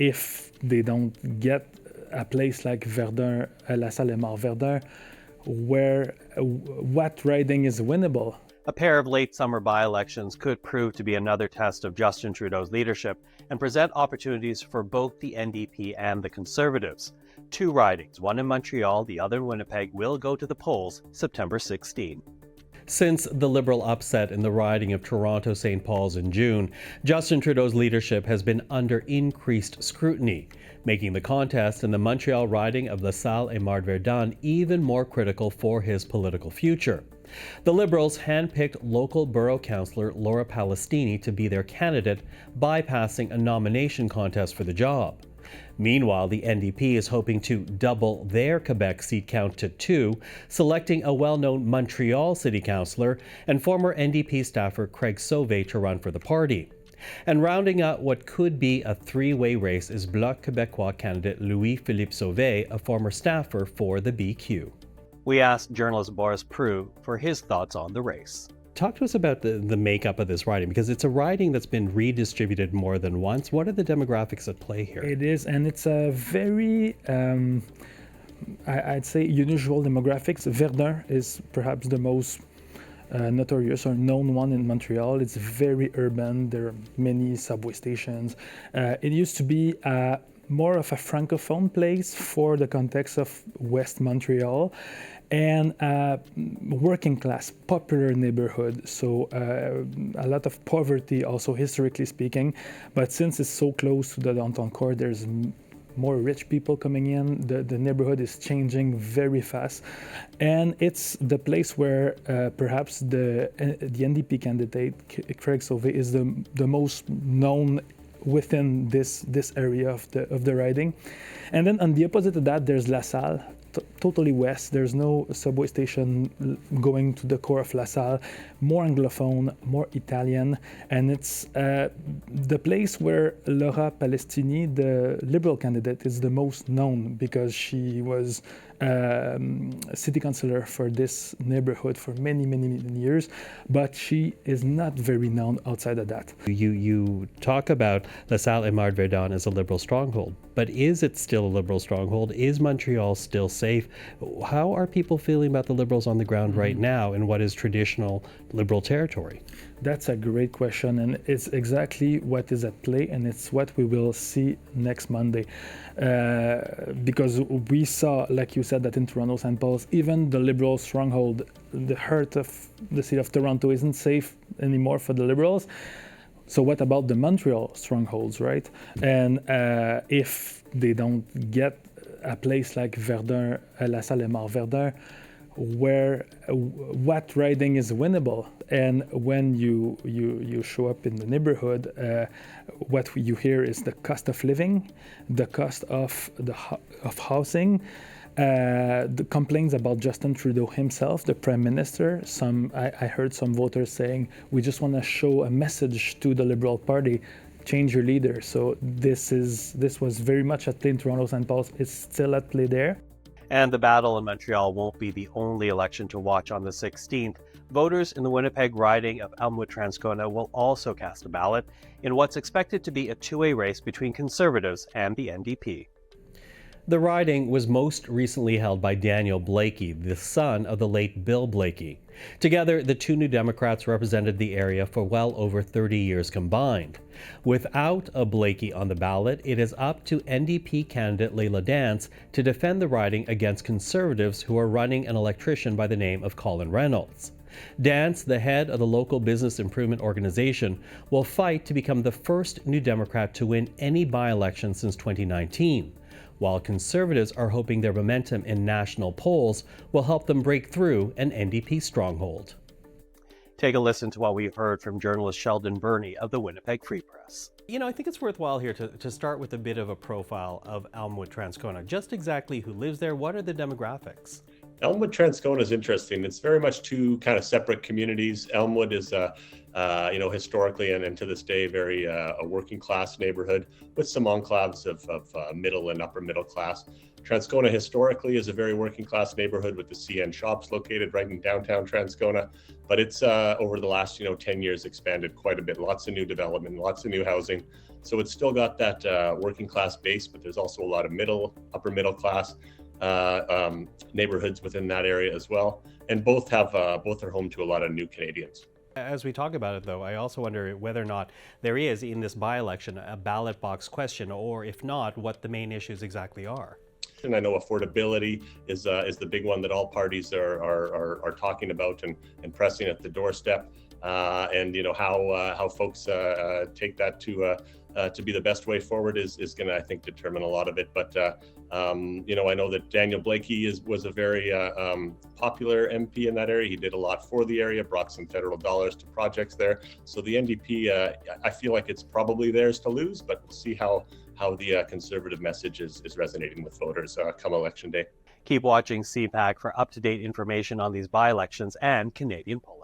if they don't get a place like Verdun, LaSalle-Émard-Verdun, where what riding is winnable. A pair of late summer by-elections could prove to be another test of Justin Trudeau's leadership and present opportunities for both the NDP and the Conservatives. Two ridings, one in Montreal, the other in Winnipeg, will go to the polls September 16. Since the Liberal upset in the riding of Toronto-St. Paul's in June, Justin Trudeau's leadership has been under increased scrutiny, making the contest in the Montreal riding of LaSalle-Émard-Verdun even more critical for his political future. The Liberals handpicked local borough councillor Laura Palestini to be their candidate, bypassing a nomination contest for the job. Meanwhile, the NDP is hoping to double their Quebec seat count to 2, selecting a well-known Montreal city councillor and former NDP staffer Craig Sauvé to run for the party. And rounding out what could be a three-way race is Bloc Québécois candidate Louis-Philippe Sauvé, a former staffer for the BQ. We asked journalist Boris Prue for his thoughts on the race. Talk to us about the makeup of this riding, because it's a riding that's been redistributed more than once. What are the demographics at play here? It is, and it's a very, I'd say, unusual demographics. Verdun is perhaps the most notorious or known one in Montreal. It's very urban. There are many subway stations. It used to be more of a francophone place for the context of West Montreal, and working class, popular neighborhood. So a lot of poverty also, historically speaking. But since it's so close to the downtown core, there's more rich people coming in. The neighborhood is changing very fast. And it's the place where perhaps the NDP candidate, Craig Sauvé, is the most known within this area of the riding. And then on the opposite of that, there's LaSalle, totally west. There's no subway station going to the core of LaSalle. More Anglophone, more Italian, and it's the place where Laura Palestini, the Liberal candidate, is the most known, because she was city councillor for this neighborhood for many years, but she is not very known outside of that. You talk about LaSalle-Émard-Verdun as a Liberal stronghold, but is it still a Liberal stronghold? Is Montreal still safe? How are people feeling about the Liberals on the ground right now in what is traditional Liberal territory? That's a great question, and it's exactly what is at play, and it's what we will see next Monday. Because we saw, like you said, that in Toronto, St. Paul's, even the Liberal stronghold, the heart of the city of Toronto, isn't safe anymore for the Liberals. So what about the Montreal strongholds, right? And if they don't get a place like Verdun, LaSalle-Émard-Verdun, where what riding is winnable, and when you show up in the neighborhood, what you hear is the cost of living, the cost of housing, the complaints about Justin Trudeau himself, the Prime Minister. I heard some voters saying, we just want to show a message to the Liberal Party, change your leader. So this was very much at play in Toronto, St. Paul's. It's still at play there. And the battle in Montreal won't be the only election to watch on the 16th. Voters in the Winnipeg riding of Elmwood-Transcona will also cast a ballot in what's expected to be a two-way race between Conservatives and the NDP. The riding was most recently held by Daniel Blakey, the son of the late Bill Blakey. Together, the two New Democrats represented the area for well over 30 years combined. Without a Blakey on the ballot, it is up to NDP candidate Leila Dance to defend the riding against Conservatives who are running an electrician by the name of Colin Reynolds. Dance, the head of the local business improvement organization, will fight to become the first New Democrat to win any by-election since 2019. While Conservatives are hoping their momentum in national polls will help them break through an NDP stronghold. Take a listen to what we've heard from journalist Sheldon Burney of the Winnipeg Free Press. You know, I think it's worthwhile here to start with a bit of a profile of Elmwood-Transcona. Just exactly who lives there, what are the demographics? Elmwood-Transcona is interesting. It's very much two kind of separate communities. Elmwood is historically and to this day, very a working class neighborhood with some enclaves of middle and upper middle class. Transcona historically is a very working class neighborhood with the CN shops located right in downtown Transcona, but it's over the last 10 years expanded quite a bit. Lots of new development, lots of new housing. So it's still got that working class base, but there's also a lot of upper middle class neighborhoods within that area as well. And both are home to a lot of new Canadians. As we talk about it, though, I also wonder whether or not there is in this by-election a ballot box question, or if not, what the main issues exactly are. And I know affordability is the big one that all parties are talking about and pressing at the doorstep. And how folks take that to be the best way forward is going to, I think, determine a lot of it. But I know that Daniel Blakey was a very popular MP in that area. He did a lot for the area, brought some federal dollars to projects there. So the NDP, I feel like it's probably theirs to lose, but we'll see how the Conservative message is resonating with voters come Election Day. Keep watching CPAC for up-to-date information on these by-elections and Canadian politics.